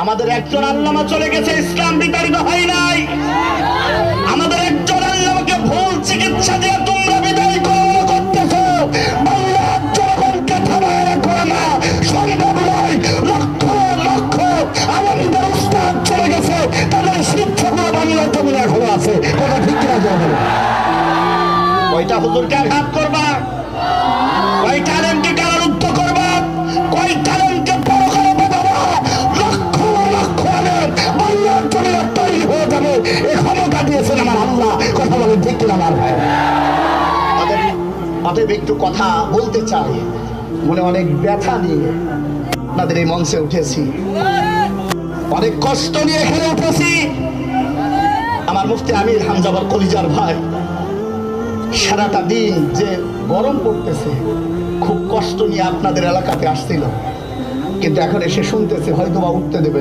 আমাদের একজন আল্লামা চলে গেছে, ইসলাম বিতাড়িত হয় নাই। আমাদের একজন আল্লামাকে ভুল চিকিৎসা দিয়ে তোমরা বিদায় করতেছো। বাংলার জনগণকে থামায় রাখো না, সম্ভব নয়। লক্ষ লক্ষ আমাদের উস্তাদ চলে গেছে, তাদের শিক্ষকরা বাংলার জমিনে এখনো আছে। কথা ঠিক কিনা যাবে? কয়টা হুজুরকে আঘাত করবা, কয়টা আলেমকে কারারুদ্ধ করবা, কয়টা আলেমকে পরকালে বাঁধাবা। লক্ষ লক্ষ আলেম বাংলার জমিনে তৈরি হয়ে যাবে, এই ক্ষমতা দিয়েছেন আমার আল্লাহ। কথা বলেন ঠিক কিনা আমার ভাই? অতএব একটু কথা বলতে চাই, মনে অনেক ব্যথা নিয়ে আপনাদের এই মঞ্চে উঠেছি, অনেক কষ্ট নিয়ে এখানে উঠেছি। আমার মুফতি আমির হামজাবার কলিজার ভাই সারাটা দিন যে গরম পড়তেছে, খুব কষ্ট নিয়ে আপনাদের এলাকাতে আসছিল, কিন্তু এখন এসে শুনতেছে হয়তো বা উঠতে দেবে